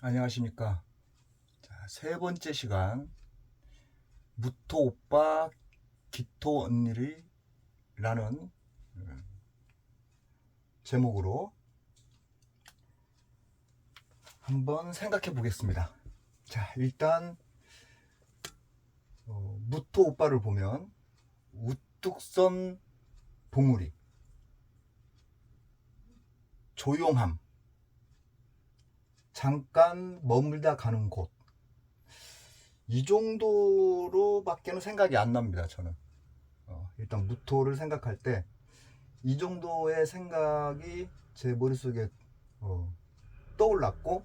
안녕하십니까. 자, 세 번째 시간 무토 오빠 기토 언니를 라는 제목으로 한번 생각해 보겠습니다. 자, 일단 무토 오빠를 보면 우뚝선 봉우리, 조용함, 잠깐 머물다 가는 곳, 이 정도로밖에는 생각이 안 납니다. 저는 일단 무토를 생각할 때 이 정도의 생각이 제 머릿속에 떠올랐고,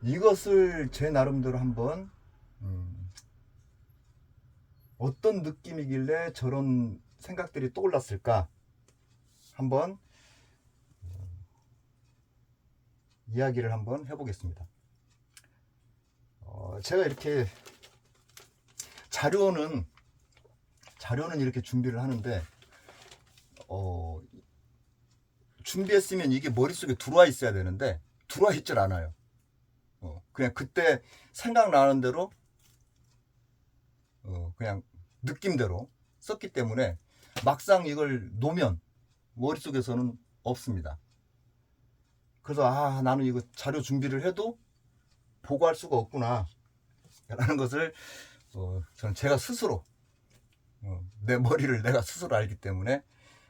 이것을 제 나름대로 한번 어떤 느낌이길래 저런 생각들이 떠올랐을까 한번 이야기를 한번 해보겠습니다. 제가 이렇게 자료는 이렇게 준비를 하는데 준비했으면 이게 머릿속에 들어와 있어야 되는데 들어와 있질 않아요. 그냥 그때 생각나는 대로 그냥 느낌대로 썼기 때문에 막상 이걸 놓으면 머릿속에서는 없습니다. 그래서 나는 이거 자료 준비를 해도 보고할 수가 없구나 라는 것을 저는 제가 스스로 내 머리를 내가 스스로 알기 때문에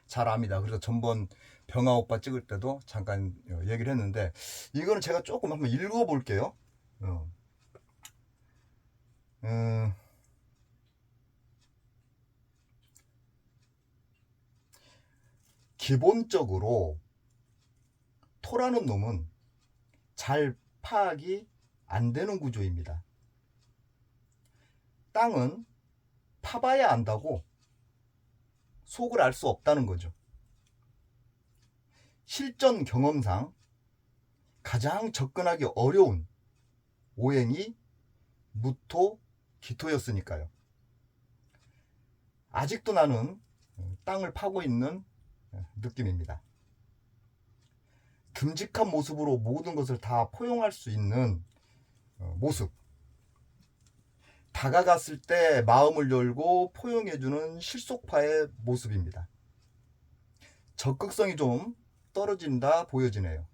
잘 압니다. 그래서 전번 병아 오빠 찍을 때도 잠깐 얘기를 했는데, 이거는 제가 조금 한번 읽어 볼게요. 기본적으로 토라는 놈은 잘 파악이 안 되는 구조입니다. 땅은 파봐야 안다고 속을 알 수 없다는 거죠. 실전 경험상 가장 접근하기 어려운 오행이 무토, 기토였으니까요. 아직도 나는 땅을 파고 있는 느낌입니다. 듬직한 모습으로 모든 것을 다 포용할 수 있는 모습, 다가갔을 때 마음을 열고 포용해주는 실속파의 모습입니다. 적극성이 좀 떨어진다 보여지네요.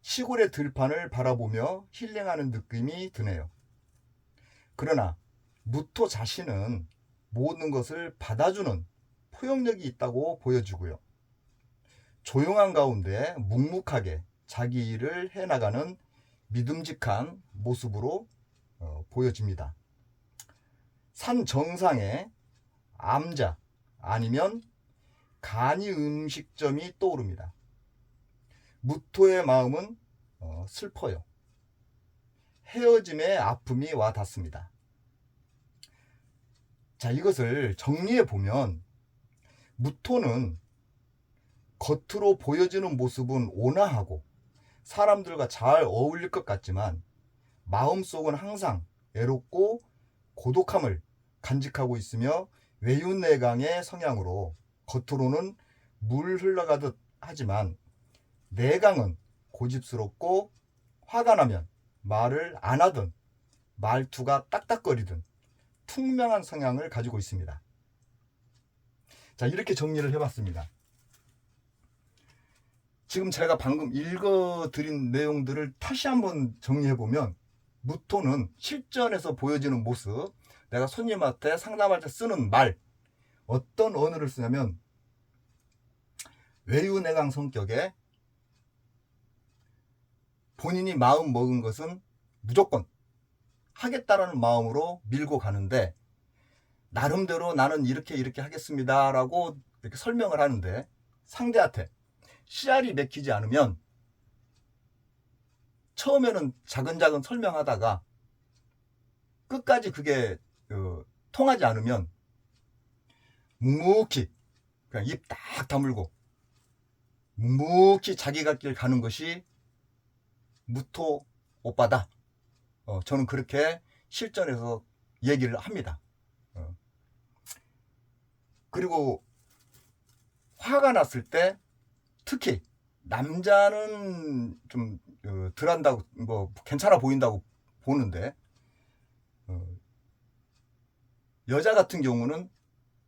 시골의 들판을 바라보며 힐링하는 느낌이 드네요. 그러나 무토 자신은 모든 것을 받아주는 포용력이 있다고 보여지고요. 조용한 가운데 묵묵하게 자기 일을 해나가는 믿음직한 모습으로 보여집니다. 산 정상에 암자 아니면 간이 음식점이 떠오릅니다. 무토의 마음은 슬퍼요. 헤어짐의 아픔이 와 닿습니다. 자, 이것을 정리해 보면 무토는 겉으로 보여지는 모습은 온화하고 사람들과 잘 어울릴 것 같지만 마음속은 항상 애롭고 고독함을 간직하고 있으며 외유내강의 성향으로 겉으로는 물 흘러가듯 하지만 내강은 고집스럽고 화가 나면 말을 안 하든 말투가 딱딱거리든 투명한 성향을 가지고 있습니다. 자, 이렇게 정리를 해봤습니다. 지금 제가 방금 읽어드린 내용들을 다시 한번 정리해보면, 무토는 실전에서 보여지는 모습, 내가 손님한테 상담할 때 쓰는 말, 어떤 언어를 쓰냐면 외유내강 성격에 본인이 마음 먹은 것은 무조건 하겠다라는 마음으로 밀고 가는데, 나름대로 나는 이렇게 하겠습니다 라고 이렇게 설명을 하는데 상대한테 씨알이 맥히지 않으면 처음에는 작은 설명하다가 끝까지 그게 통하지 않으면 묵묵히 그냥 입 딱 다물고 묵묵히 자기 갈 길 가는 것이 무토 오빠다. 저는 그렇게 실전에서 얘기를 합니다. 그리고 화가 났을 때 특히 남자는 좀 덜한다고 뭐 괜찮아 보인다고 보는데 여자 같은 경우는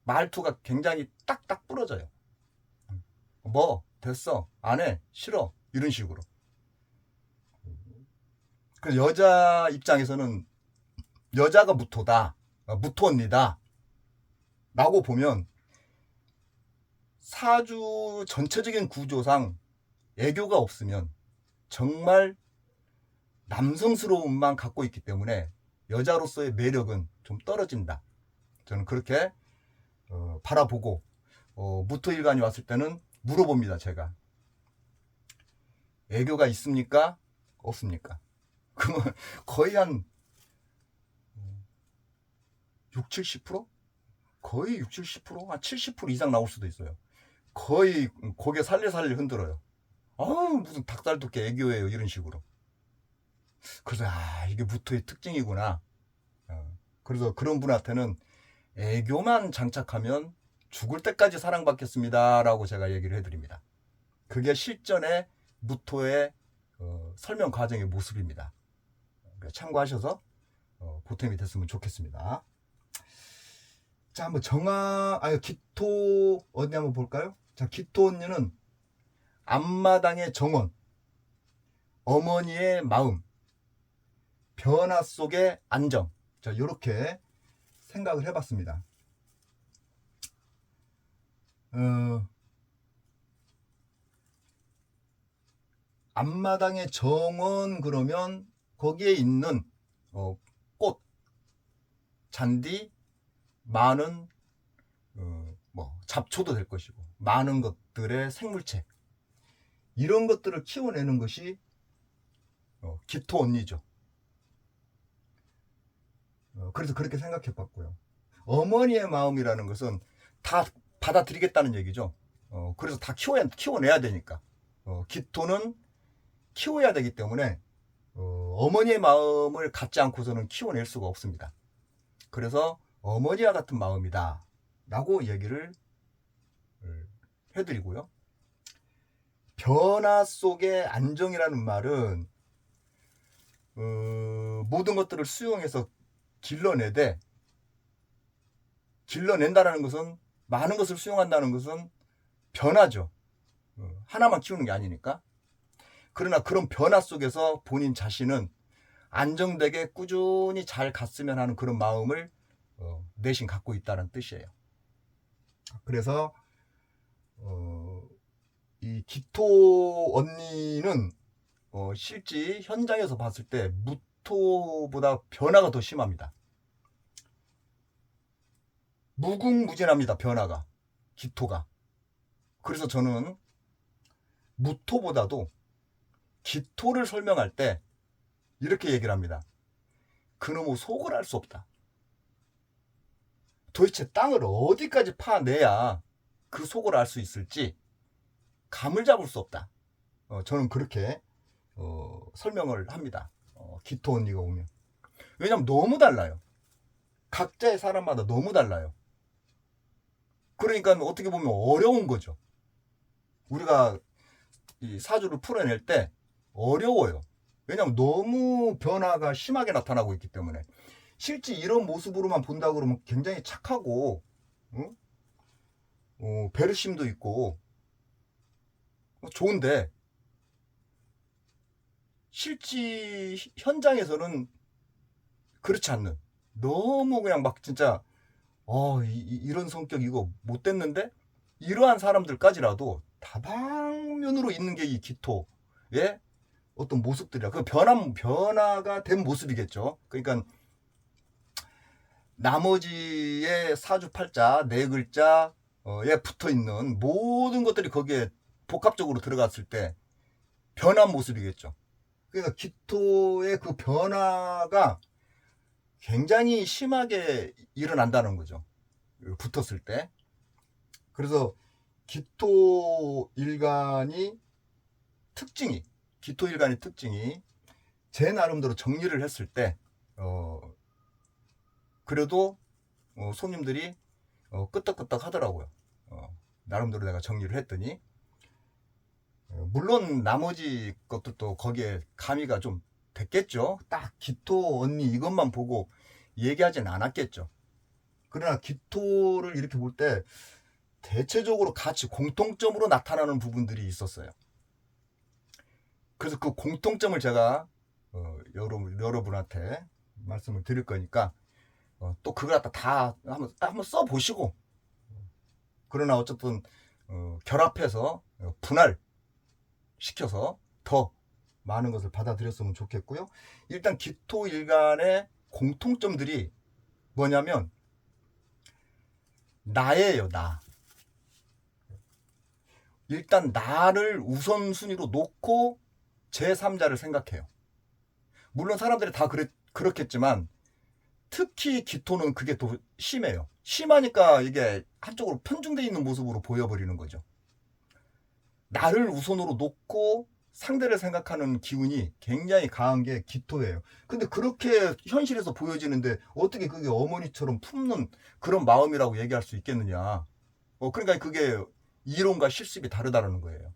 말투가 굉장히 딱딱 부러져요. 뭐 됐어 안 해 싫어 이런 식으로. 그래서 여자 입장에서는 여자가 무토다, 무토 언니다 라고 보면 사주 전체적인 구조상 애교가 없으면 정말 남성스러움만 갖고 있기 때문에 여자로서의 매력은 좀 떨어진다. 저는 그렇게 바라보고 무토일간이 왔을 때는 물어봅니다. 제가 애교가 있습니까? 없습니까? 그러면 거의 한 6, 70%? 거의 6, 70%? 한 70% 이상 나올 수도 있어요. 거의 고개 살리살리 흔들어요. 무슨 닭살 돋게 애교예요 이런 식으로. 그래서 이게 무토의 특징이구나. 그래서 그런 분한테는 애교만 장착하면 죽을 때까지 사랑받겠습니다 라고 제가 얘기를 해드립니다. 그게 실전의 무토의 설명 과정의 모습입니다. 참고하셔서 보탬이 됐으면 좋겠습니다. 자, 한번 기토 언니 한번 볼까요? 자, 기토 언니는 앞마당의 정원, 어머니의 마음, 변화 속의 안정. 자, 요렇게 생각을 해봤습니다. 앞마당의 정원 그러면 거기에 있는 꽃, 잔디, 많은 뭐 잡초도 될 것이고 많은 것들의 생물체 이런 것들을 키워내는 것이 기토 언니죠. 그래서 그렇게 생각해 봤고요. 어머니의 마음이라는 것은 다 받아들이겠다는 얘기죠. 그래서 다 키워내야 되니까 기토는 키워야 되기 때문에 어머니의 마음을 갖지 않고서는 키워낼 수가 없습니다. 그래서 어머니와 같은 마음이다 라고 얘기를 해드리고요. 변화 속의 안정이라는 말은 모든 것들을 수용해서 길러낸다는 것은 많은 것을 수용한다는 것은 변화죠. 하나만 키우는 게 아니니까. 그러나 그런 변화 속에서 본인 자신은 안정되게 꾸준히 잘 갔으면 하는 그런 마음을 내심 갖고 있다는 뜻이에요. 그래서 이 기토 언니는 실제 현장에서 봤을 때 무토보다 변화가 더 심합니다. 무궁무진합니다. 변화가 기토가. 그래서 저는 무토보다도 기토를 설명할 때 이렇게 얘기를 합니다. 그놈의 속을 알 수 없다. 도대체 땅을 어디까지 파내야 그 속을 알 수 있을지 감을 잡을 수 없다. 저는 그렇게 설명을 합니다. 기토 언니가 오면. 왜냐면 너무 달라요. 각자의 사람마다 너무 달라요. 그러니까 어떻게 보면 어려운 거죠. 우리가 이 사주를 풀어낼 때 어려워요. 왜냐면 너무 변화가 심하게 나타나고 있기 때문에. 실제 이런 모습으로만 본다 그러면 굉장히 착하고 배려심도 있고 좋은데 실제 현장에서는 그렇지 않는, 너무 그냥 막 진짜 이런 성격 이거 못됐는데 이러한 사람들까지라도 다방면으로 있는 게 이 기토의 어떤 모습들이야. 그 변화가 된 모습이겠죠. 그러니까 나머지의 사주팔자 네 글자에 붙어 있는 모든 것들이 거기에 복합적으로 들어갔을 때 변한 모습이겠죠. 그러니까 기토의 그 변화가 굉장히 심하게 일어난다는 거죠. 붙었을 때. 그래서 기토 일간의 특징이 제 나름대로 정리를 했을 때 그래도 손님들이 끄떡끄떡 하더라고요. 나름대로 내가 정리를 했더니 물론 나머지 것도 거기에 가미가 좀 됐겠죠. 딱 기토 언니 이것만 보고 얘기하진 않았겠죠. 그러나 기토를 이렇게 볼 때 대체적으로 같이 공통점으로 나타나는 부분들이 있었어요. 그래서 그 공통점을 제가 여러분한테 말씀을 드릴 거니까 또 그걸 갖다 다 한번 써보시고, 그러나 어쨌든 결합해서 분할시켜서 더 많은 것을 받아들였으면 좋겠고요. 일단 기토일간의 공통점들이 뭐냐면 나예요. 나. 일단 나를 우선순위로 놓고 제3자를 생각해요. 물론 사람들이 다 그렇겠지만 특히 기토는 그게 더 심해요. 심하니까 이게 한쪽으로 편중되어 있는 모습으로 보여버리는 거죠. 나를 우선으로 놓고 상대를 생각하는 기운이 굉장히 강한 게 기토예요. 근데 그렇게 현실에서 보여지는데 어떻게 그게 어머니처럼 품는 그런 마음이라고 얘기할 수 있겠느냐. 그러니까 그게 이론과 실습이 다르다는 거예요.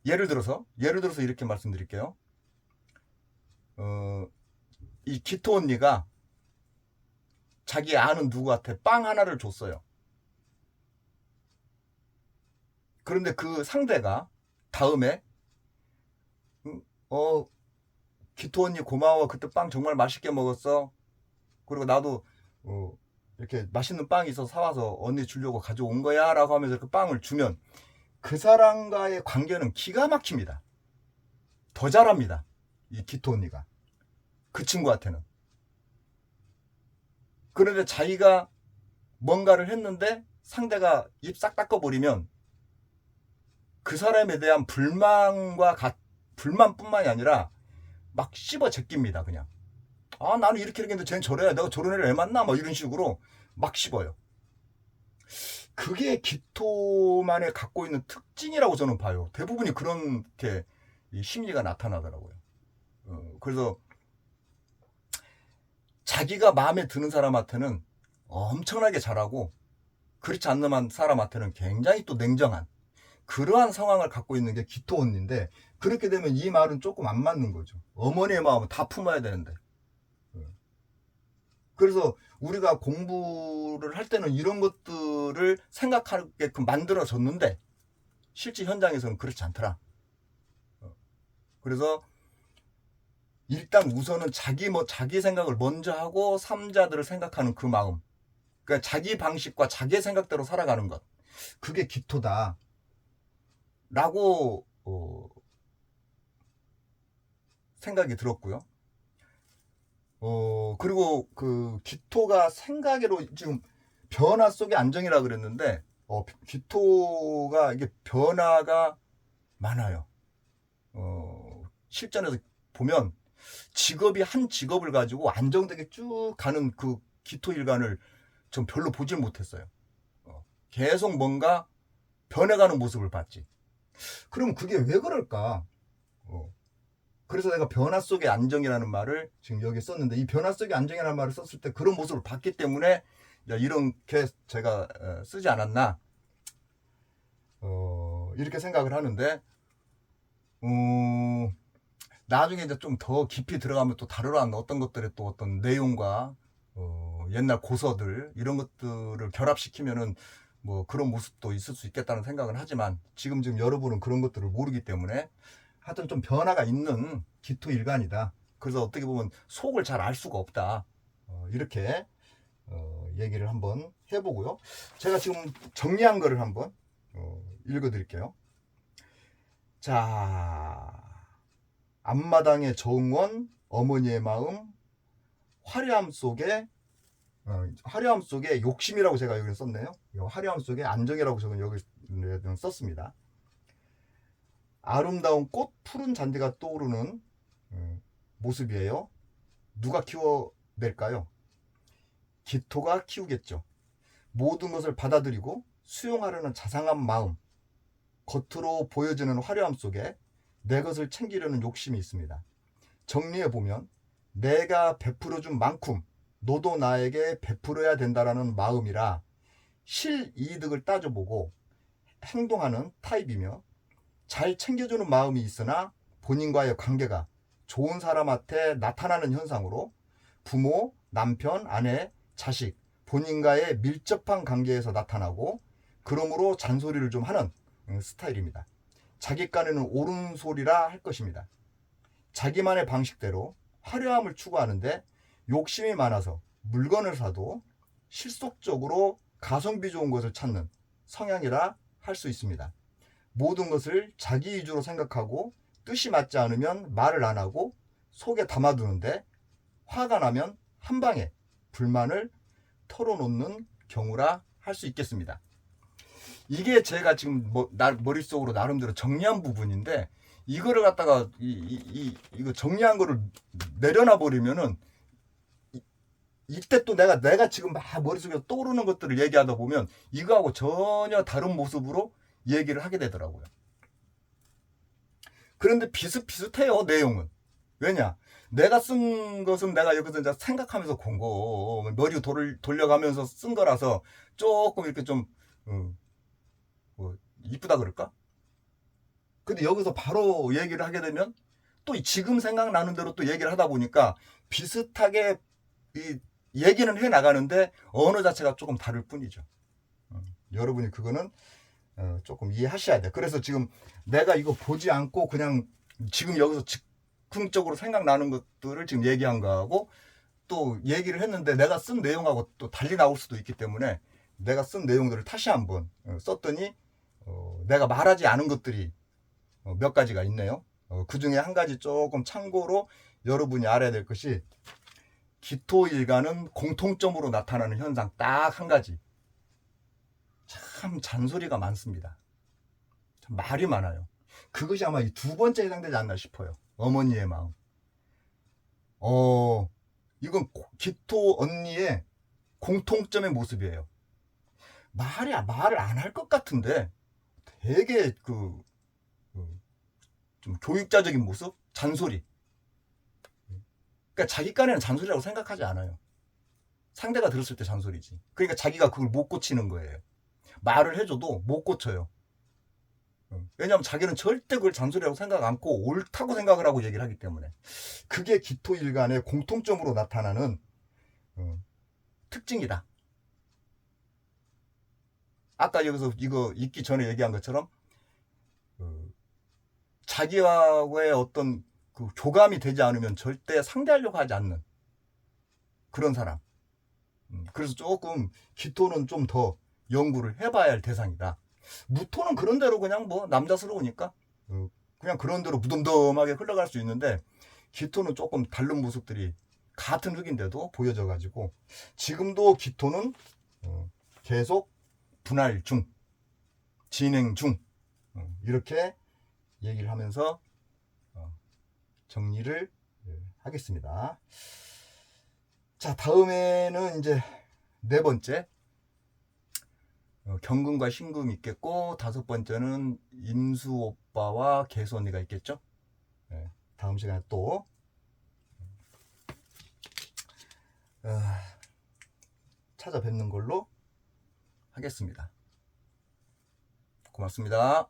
예를 들어서 이렇게 말씀드릴게요. 이 기토 언니가 자기 아는 누구한테 빵 하나를 줬어요. 그런데 그 상대가 다음에 기토 언니 고마워. 그때 빵 정말 맛있게 먹었어. 그리고 나도 이렇게 맛있는 빵이 있어서 사와서 언니 주려고 가져온 거야 라고 하면서 그 빵을 주면 그 사람과의 관계는 기가 막힙니다. 더 잘합니다. 이 기토 언니가 그 친구한테는. 그런데 자기가 뭔가를 했는데 상대가 입 싹 닦아버리면 그 사람에 대한 불만뿐만이 아니라 막 씹어 제낍니다. 그냥 나는 이렇게 했는데 쟤는 저래. 내가 저런 애를 왜 만나? 뭐 이런 식으로 막 씹어요. 그게 기토만의 갖고 있는 특징이라고 저는 봐요. 대부분이 그렇게 심리가 나타나더라고요. 그래서 자기가 마음에 드는 사람한테는 엄청나게 잘하고 그렇지 않는 사람한테는 굉장히 또 냉정한 그러한 상황을 갖고 있는 게 기토 언니인데, 그렇게 되면 이 말은 조금 안 맞는 거죠. 어머니의 마음은 다 품어야 되는데. 그래서 우리가 공부를 할 때는 이런 것들을 생각하게끔 만들어졌는데 실제 현장에서는 그렇지 않더라. 그래서 일단 우선은 자기 생각을 먼저 하고 삼자들을 생각하는 그 마음, 그러니까 자기 방식과 자기 생각대로 살아가는 것, 그게 기토다 라고 생각이 들었고요. 그리고 그 기토가 생각으로 지금 변화 속의 안정이라 그랬는데 기토가 이게 변화가 많아요. 실전에서 보면 한 직업을 가지고 안정되게 쭉 가는 그 기토 일간을 전 별로 보질 못했어요. 계속 뭔가 변해가는 모습을 봤지. 그럼 그게 왜 그럴까? 그래서 내가 변화 속의 안정이라는 말을 지금 여기 썼는데, 이 변화 속의 안정이라는 말을 썼을 때 그런 모습을 봤기 때문에 이렇게 제가 쓰지 않았나 이렇게 생각을 하는데, 나중에 이제 좀 더 깊이 들어가면 또 다루라는 어떤 것들의 또 어떤 내용과 옛날 고서들 이런 것들을 결합시키면은 뭐 그런 모습도 있을 수 있겠다는 생각은 하지만 지금 여러분은 그런 것들을 모르기 때문에 하여튼 좀 변화가 있는 기토 일간이다. 그래서 어떻게 보면 속을 잘 알 수가 없다. 이렇게 얘기를 한번 해보고요. 제가 지금 정리한 거를 한번 읽어드릴게요. 자, 앞마당의 정원, 어머니의 마음, 화려함 속에 욕심이라고 제가 여기 썼네요. 화려함 속에 안정이라고 저는 여기 썼습니다. 아름다운 꽃, 푸른 잔디가 떠오르는 모습이에요. 누가 키워낼까요? 기토가 키우겠죠. 모든 것을 받아들이고 수용하려는 자상한 마음, 겉으로 보여지는 화려함 속에 내 것을 챙기려는 욕심이 있습니다. 정리해보면 내가 베풀어준 만큼 너도 나에게 베풀어야 된다라는 마음이라 실이득을 따져보고 행동하는 타입이며 잘 챙겨주는 마음이 있으나 본인과의 관계가 좋은 사람한테 나타나는 현상으로 부모, 남편, 아내, 자식, 본인과의 밀접한 관계에서 나타나고 그러므로 잔소리를 좀 하는 스타일입니다. 자기 깐에는 옳은 소리라 할 것입니다. 자기만의 방식대로 화려함을 추구하는데 욕심이 많아서 물건을 사도 실속적으로 가성비 좋은 것을 찾는 성향이라 할 수 있습니다. 모든 것을 자기 위주로 생각하고 뜻이 맞지 않으면 말을 안 하고 속에 담아두는데 화가 나면 한 방에 불만을 털어놓는 경우라 할 수 있겠습니다. 이게 제가 지금 머릿속으로 나름대로 정리한 부분인데 이거를 갖다가 이거 정리한 거를 내려놔 버리면은 이때 또 내가 지금 막 머릿속에 떠오르는 것들을 얘기하다 보면 이거하고 전혀 다른 모습으로 얘기를 하게 되더라고요. 그런데 비슷비슷해요, 내용은. 왜냐? 내가 쓴 것은 내가 여기서 이제 생각하면서 곰곰 머리 돌려가면서 쓴 거라서 조금 이렇게 좀 이쁘다 그럴까? 근데 여기서 바로 얘기를 하게 되면 또 지금 생각나는 대로 또 얘기를 하다 보니까 비슷하게 얘기는 해 나가는데 언어 자체가 조금 다를 뿐이죠. 여러분이 그거는 조금 이해하셔야 돼. 그래서 지금 내가 이거 보지 않고 그냥 지금 여기서 즉흥적으로 생각나는 것들을 지금 얘기한 거하고 또 얘기를 했는데 내가 쓴 내용하고 또 달리 나올 수도 있기 때문에 내가 쓴 내용들을 다시 한번 썼더니 내가 말하지 않은 것들이 몇 가지가 있네요. 그 중에 한 가지 조금 참고로 여러분이 알아야 될 것이 기토일간은 공통점으로 나타나는 현상 딱 한 가지. 참 잔소리가 많습니다. 참 말이 많아요. 그것이 아마 이 두 번째 해당되지 않나 싶어요. 어머니의 마음. 이건 기토 언니의 공통점의 모습이에요. 말을 안 할 것 같은데 되게 좀 교육자적인 모습? 잔소리. 그러니까 자기 깐에는 잔소리라고 생각하지 않아요. 상대가 들었을 때 잔소리지. 그러니까 자기가 그걸 못 고치는 거예요. 말을 해줘도 못 고쳐요. 왜냐하면 자기는 절대 그걸 잔소리라고 생각 않고 옳다고 생각을 하고 얘기를 하기 때문에. 그게 기토일간의 공통점으로 나타나는 특징이다. 아까 여기서 이거 읽기 전에 얘기한 것처럼 자기와의 어떤 그 교감이 되지 않으면 절대 상대하려고 하지 않는 그런 사람. 그래서 조금 기토는 좀 더 연구를 해봐야 할 대상이다. 무토는 그런 대로 그냥 뭐 남자스러우니까 그냥 그런 대로 무덤덤하게 흘러갈 수 있는데 기토는 조금 다른 모습들이 같은 흙인데도 보여져 가지고 지금도 기토는 계속 분할 중, 진행 중 이렇게 얘기를 하면서 정리를 하겠습니다. 자, 다음에는 이제 네 번째 경금과 신금이 있겠고 다섯 번째는 인수 오빠와 개수 언니가 있겠죠. 다음 시간에 또 찾아뵙는 걸로 하겠습니다. 고맙습니다.